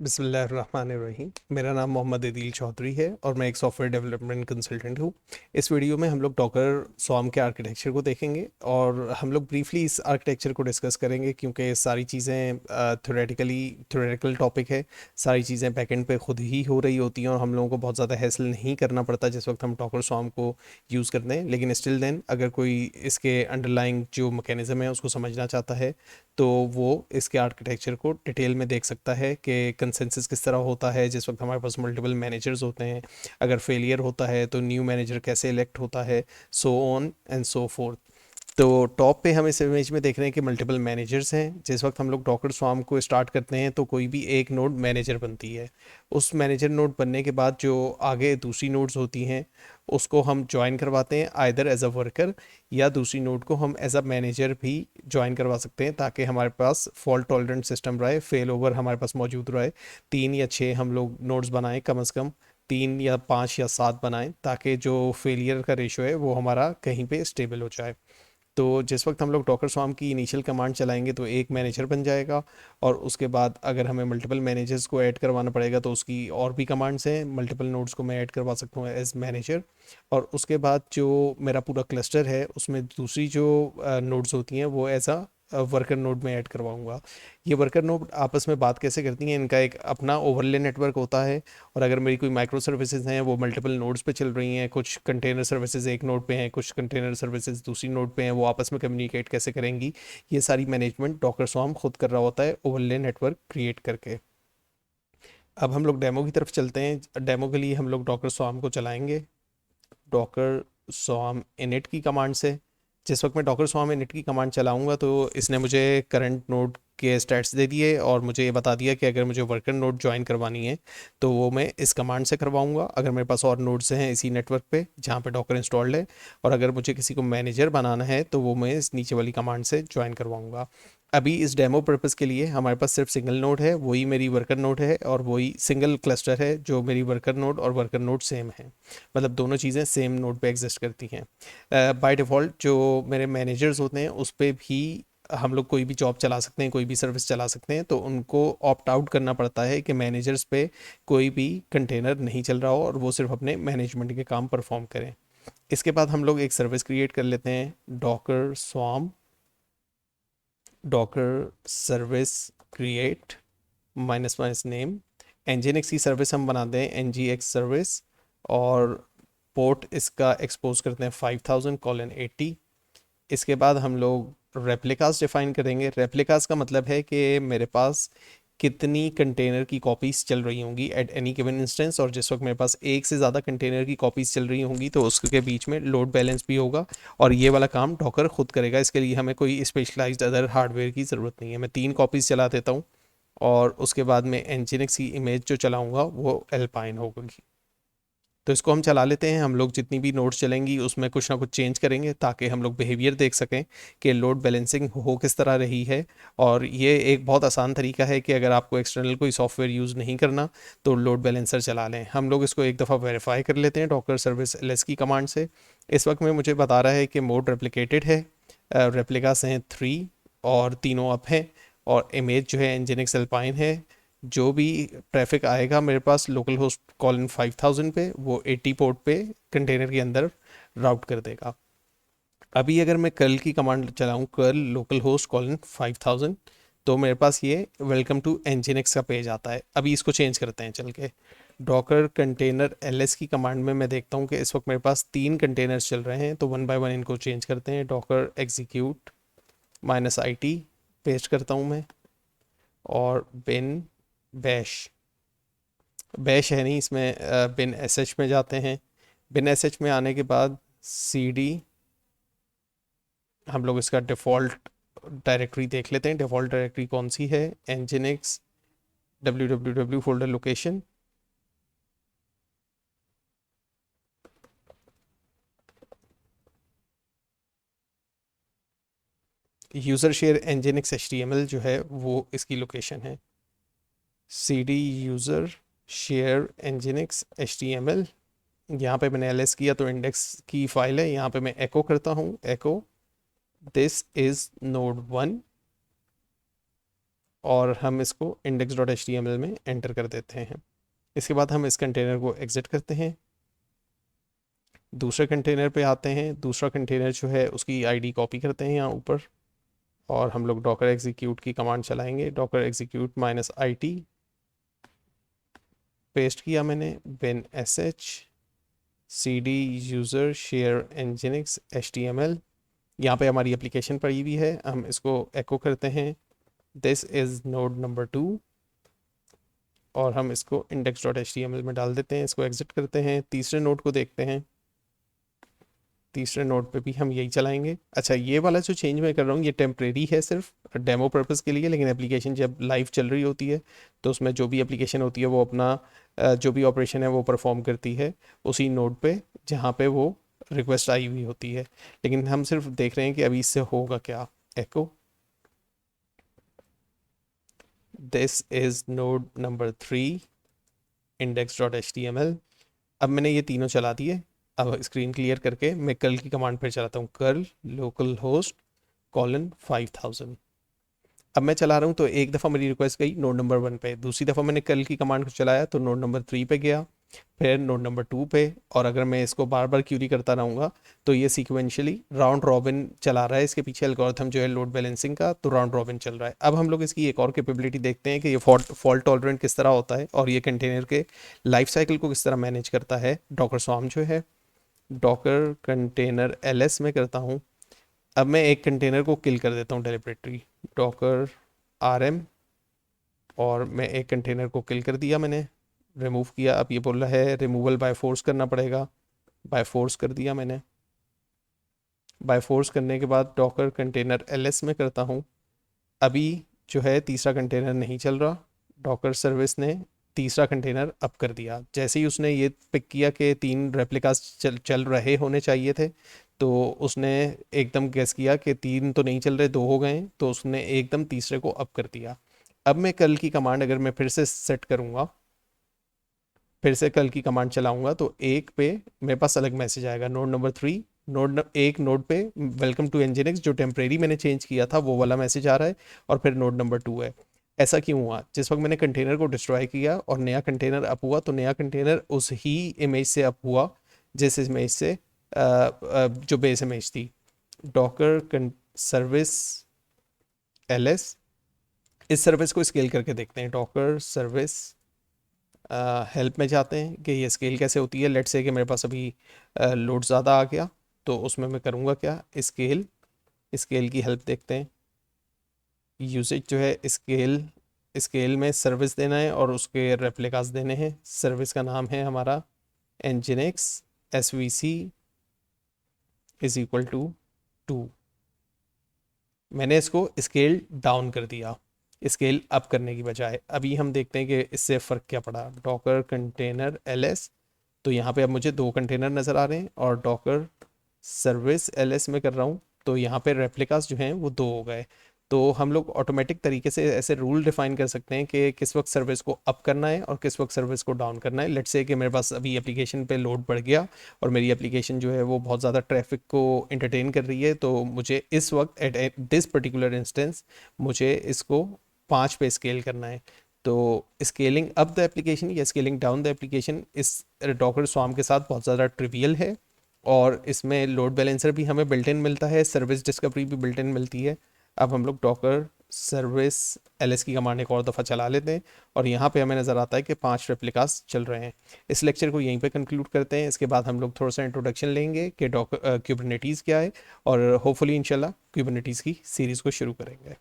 बिस्मिल्लाहिर्रहमानिर्रहीम। मेरा नाम मोहम्मद अदील चौधरी है और मैं एक सॉफ्टवेयर डेवलपमेंट कंसल्टेंट हूँ। इस वीडियो में हम लोग डॉकर स्वार्म के आर्किटेक्चर को देखेंगे और हम लोग ब्रीफली इस आर्किटेक्चर को डिस्कस करेंगे क्योंकि ये सारी चीज़ें थ्योरेटिकल टॉपिक है। सारी चीज़ें बैकएंड पे खुद ही हो रही होती हैं और हम लोगों को बहुत ज़्यादा हैसल नहीं करना पड़ता जिस वक्त हम डॉकर स्वार्म को यूज़ करते हैं। लेकिन स्टिल देन अगर कोई इसके अंडरलाइंग जो मैकेनिज़्म है उसको समझना चाहता है तो वो इसके आर्किटेक्चर को डिटेल में देख सकता है कि कंसेंसस किस तरह होता है जिस वक्त हमारे पास मल्टीपल मैनेजर्स होते हैं। अगर फेलियर होता है तो न्यू मैनेजर कैसे इलेक्ट होता है, so on and so fourth. तो टॉप पे हम इस इमेज में देख रहे हैं कि मल्टीपल मैनेजर्स हैं। जिस वक्त हम लोग डॉकर स्वार्म को स्टार्ट करते हैं तो कोई भी एक नोड मैनेजर बनती है। उस मैनेजर नोड बनने के बाद जो आगे दूसरी नोड्स होती हैं उसको हम ज्वाइन करवाते हैं आइदर एज अ वर्कर, या दूसरी नोड को हम एज अ मैनेजर भी ज्वाइन करवा सकते हैं ताकि हमारे पास फॉल्ट टॉलरेंट सिस्टम रहे, फेल ओवर हमारे पास मौजूद रहे। 3 या 6 हम लोग नोड्स बनाएं, कम से कम 3 या 5 या 7 बनाएं ताकि जो फेलियर का रेशो है वो हमारा कहीं पे स्टेबल हो जाए। तो जिस वक्त हम लोग डॉकर स्वार्म की इनिशियल कमांड चलाएंगे तो एक मैनेजर बन जाएगा और उसके बाद अगर हमें मल्टीपल मैनेजर्स को ऐड करवाना पड़ेगा तो उसकी और भी कमांड्स हैं। मल्टीपल नोड्स को मैं ऐड करवा सकता हूँ एज मैनेजर। और उसके बाद जो मेरा पूरा क्लस्टर है उसमें दूसरी जो नोड्स होती हैं वो एज अ वर्कर नोड में ऐड करवाऊंगा। ये वर्कर नोड आपस में बात कैसे करती हैं, इनका एक अपना ओवरले नेटवर्क होता है। और अगर मेरी कोई माइक्रो सर्विसेज हैं वो मल्टीपल नोड्स पे चल रही हैं, कुछ कंटेनर सर्विसेज एक नोड पे हैं, कुछ कंटेनर सर्विसेज दूसरी नोड पे हैं, वो आपस में कम्युनिकेट कैसे करेंगी, ये सारी मैनेजमेंट डॉकर स्वार्म खुद कर रहा होता है ओवरले नेटवर्क क्रिएट करके। अब हम लोग डेमो की तरफ चलते हैं। डेमो के लिए हम लोग डॉकर स्वार्म को चलाएंगे डॉकर स्वार्म इनिट की कमांड से। जिस वक्त मैं डॉकर स्वार्म इनिट की कमांड चलाऊंगा तो इसने मुझे करंट नोड के स्टैट्स दे दिए और मुझे ये बता दिया कि अगर मुझे वर्कर नोड ज्वाइन करवानी है तो वो मैं इस कमांड से करवाऊंगा अगर मेरे पास और नोड्स हैं इसी नेटवर्क पे जहाँ पे डॉकर इंस्टॉल्ड है। और अगर मुझे किसी को मैनेजर बनाना है तो वो मैं इस नीचे वाली कमांड से ज्वाइन करवाऊंगा। अभी इस डेमो पर्पज़ के लिए हमारे पास सिर्फ सिंगल नोड है, वही मेरी वर्कर नोड है और वही सिंगल क्लस्टर है जो मेरी वर्कर नोड और वर्कर नोड सेम है। मतलब दोनों चीज़ें सेम नोड पे एग्जिस्ट करती हैं। बाय डिफ़ॉल्ट जो मेरे मैनेजर्स होते हैं उस पर भी हम लोग कोई भी जॉब चला सकते हैं, कोई भी सर्विस चला सकते हैं, तो उनको ऑप्ट आउट करना पड़ता है कि मैनेजर्स पे कोई भी कंटेनर नहीं चल रहा हो और वो सिर्फ अपने मैनेजमेंट के काम परफॉर्म करें। इसके बाद हम लोग एक सर्विस क्रिएट कर लेते हैं, Docker swarm Docker service create minus minus name. nginx की सर्विस हम बनाते हैं ngx सर्विस और पोर्ट इसका एक्सपोज करते हैं 5000:80। इसके बाद हम लोग रेप्लिकास डिफाइन करेंगे। रेप्लिकास का मतलब है कि मेरे पास कितनी कंटेनर की कॉपीज़ चल रही होंगी एट एनी गिवन इंस्टेंस, और जिस वक्त मेरे पास एक से ज़्यादा कंटेनर की कॉपीज़ चल रही होंगी तो उसके बीच में लोड बैलेंस भी होगा। और ये वाला काम डॉकर खुद करेगा, इसके लिए हमें कोई स्पेशलाइज्ड अदर हार्डवेयर की ज़रूरत नहीं है। मैं 3 कॉपीज़ चला देता हूँ और उसके बाद में nginx की इमेज जो चलाऊंगा वो एल्पाइन होगी। तो इसको हम चला लेते हैं। हम लोग जितनी भी नोड्स चलेंगी उसमें कुछ ना कुछ चेंज करेंगे ताकि हम लोग बिहेवियर देख सकें कि लोड बैलेंसिंग हो किस तरह रही है। और ये एक बहुत आसान तरीका है कि अगर आपको एक्सटर्नल कोई सॉफ्टवेयर यूज़ नहीं करना तो लोड बैलेंसर चला लें। हम लोग इसको एक दफ़ा वेरीफाई कर लेते हैं डॉकर सर्विस ls की कमांड से। इस वक्त में मुझे बता रहा है कि मोड रेप्लिकेटेड है, रेप्लिकास हैं 3 और तीनों अप हैं, और इमेज जो है nginx एल्पाइन है। जो भी ट्रैफिक आएगा मेरे पास लोकल होस्ट कॉलन 5000 पे वो 80 पोर्ट पे कंटेनर के अंदर राउट कर देगा। अभी अगर मैं कर्ल की कमांड चलाऊं, कर्ल लोकल होस्ट कॉलन 5000, तो मेरे पास ये वेलकम टू nginx का पेज आता है। अभी इसको चेंज करते हैं चल के। डॉकर कंटेनर ls की कमांड में मैं देखता हूँ कि इस वक्त मेरे पास 3 कंटेनर्स चल रहे हैं, तो वन बाय वन इनको चेंज करते हैं। डॉकर एग्जीक्यूट -it पेस्ट करता हूँ मैं, और बिन बैश, बैश है नहीं इसमें, बिन एस एच में जाते हैं। बिन एस एच में आने के बाद सी डी, हम लोग इसका डिफ़ॉल्ट डायरेक्टरी देख लेते हैं। डिफ़ॉल्ट डायरेक्टरी कौन सी है, nginx www folder location. User share nginx html जो है वो इसकी लोकेशन है। C D user share nginx html, यहाँ पे मैंने ls किया तो इंडेक्स की फाइल है, यहाँ पे मैं एको करता हूँ, एको दिस इज़ नोड 1 और हम इसको index.html में एंटर कर देते हैं। इसके बाद हम इस कंटेनर को एग्जिट करते हैं, दूसरे कंटेनर पे आते हैं। दूसरा कंटेनर जो है उसकी आईडी कॉपी करते हैं यहाँ ऊपर, और हम लोग डॉकर एग्जीक्यूट की कमांड चलाएंगे, डॉकर एग्जीक्यूट -it, पेस्ट किया मैंने, bin sh cd user share nginx html। यहाँ पे हमारी एप्लीकेशन पड़ी हुई है, हम इसको एको करते हैं, दिस इज़ नोड नंबर 2, और हम इसको index.html में डाल देते हैं। इसको एग्जिट करते हैं, तीसरे नोड को देखते हैं। तीसरे नोड पे भी हम यही चलाएंगे। अच्छा, ये वाला जो चेंज मैं कर रहा हूँ ये टेम्परेरी है, सिर्फ डेमो पर्पज़ के लिए, लेकिन एप्लीकेशन जब लाइव चल रही होती है तो उसमें जो भी एप्लीकेशन होती है वो अपना जो भी ऑपरेशन है वो परफॉर्म करती है उसी नोड पे जहाँ पे वो रिक्वेस्ट आई हुई होती है। लेकिन हम सिर्फ देख रहे हैं कि अभी इससे होगा क्या। Echo this is node number 3 index.html। अब मैंने ये तीनों चला दिए। अब स्क्रीन क्लियर करके मैं कर्ल की कमांड पर चलाता हूँ, कर्ल लोकल होस्ट :5000। अब मैं चला रहा हूँ तो एक दफ़ा मेरी रिक्वेस्ट गई नोड नंबर 1 पे, दूसरी दफ़ा मैंने कर्ल की कमांड को चलाया तो नोड नंबर 3 पे गया, फिर नोड नंबर 2 पे। और अगर मैं इसको बार बार क्यूरी करता रहूँगा तो ये सीक्वेंशियली राउंड रॉबिन चला रहा है। इसके पीछे एल्गोरिथम जो है लोड बैलेंसिंग का, तो राउंड रॉबिन चल रहा है। अब हम लोग इसकी एक और कैपेबिलिटी देखते हैं कि ये फॉल्ट टॉलरेंट किस तरह होता है और ये कंटेनर के लाइफ साइकिल को किस तरह मैनेज करता है। डॉकर स्वार्म जो है डॉकर कंटेनर ls में करता हूँ। अब मैं एक कंटेनर को किल कर देता हूँ डेलिबरेटली, डॉकर rm, और मैं एक कंटेनर को किल कर दिया, मैंने रिमूव किया। अब ये बोल रहा है रिमूवल बाय फोर्स करना पड़ेगा, बाय फोर्स कर दिया मैंने। बाय फोर्स करने के बाद डॉकर कंटेनर ls में करता हूँ। अभी जो है तीसरा कंटेनर नहीं चल रहा, डॉकर सर्विस ने तीसरा कंटेनर अप कर दिया। जैसे ही उसने ये पिक किया कि 3 रेप्लिकास चल रहे होने चाहिए थे, तो उसने एकदम गेस किया कि 3 तो नहीं चल रहे, 2 हो गए, तो उसने एकदम तीसरे को अप कर दिया। अब मैं कल की कमांड अगर मैं फिर से सेट करूँगा, फिर से कल की कमांड चलाऊंगा, तो एक पे मेरे पास अलग मैसेज आएगा, नोड नंबर 3 एक नोड पे वेलकम टू nginx, जो टेम्परेरी मैंने चेंज किया था वो वाला मैसेज आ रहा है, और फिर नोड नंबर 2 है। ऐसा क्यों हुआ? जिस वक्त मैंने कंटेनर को डिस्ट्रॉय किया और नया कंटेनर अप हुआ, तो नया कंटेनर उस ही इमेज से अप हुआ जिस इमेज से जो बेस इमेज थी। डॉकर सर्विस ls, इस सर्विस को स्केल करके देखते हैं। डॉकर सर्विस हेल्प में जाते हैं कि ये स्केल कैसे होती है। लेट्स से कि मेरे पास अभी लोड ज़्यादा आ गया, तो उसमें मैं करूँगा क्या, स्केल की हेल्प देखते हैं। यूसेज जो है स्केल में सर्विस देना है और उसके रेप्लिकास देने हैं। सर्विस का नाम है हमारा nginx svc = 2। मैंने इसको स्केल डाउन कर दिया स्केल अप करने की बजाय। अभी हम देखते हैं कि इससे फ़र्क क्या पड़ा। डॉकर कंटेनर ls, तो यहाँ पे अब मुझे 2 कंटेनर नज़र आ रहे हैं, और डॉकर सर्विस ls में कर रहा हूँ तो यहाँ पे रेप्लिकास जो हैं वो 2 हो गए। तो हम लोग ऑटोमेटिक तरीके से ऐसे रूल डिफाइन कर सकते हैं कि किस वक्त सर्विस को अप करना है और किस वक्त सर्विस को डाउन करना है। लेट्स से कि मेरे पास अभी एप्लीकेशन पे लोड बढ़ गया और मेरी एप्लीकेशन जो है वो बहुत ज़्यादा ट्रैफिक को एंटरटेन कर रही है, तो मुझे इस वक्त एट दिस पर्टिकुलर इंस्टेंस मुझे इसको 5 पे स्केल करना है। तो स्केलिंग अप द एप्लीकेशन या स्केलिंग डाउन द एप्लीकेशन इस डॉकर स्वार्म के साथ बहुत ज़्यादा ट्रिवियल है, और इसमें लोड बैलेंसर भी हमें बिल्ट इन मिलता है, सर्विस डिस्कवरी भी बिल्ट इन मिलती है। अब हम लोग डॉकर सर्विस ls की कमांड एक और दफ़ा चला लेते हैं, और यहाँ पे हमें नज़र आता है कि 5 रेप्लिकास चल रहे हैं। इस लेक्चर को यहीं पे कंक्लूड करते हैं। इसके बाद हम लोग थोड़ा सा इंट्रोडक्शन लेंगे कि डॉकर क्यूबरनेटीज़ क्या है, और होपफुली इंशाल्लाह क्यूबरनेटीज़ की सीरीज़ को शुरू करेंगे।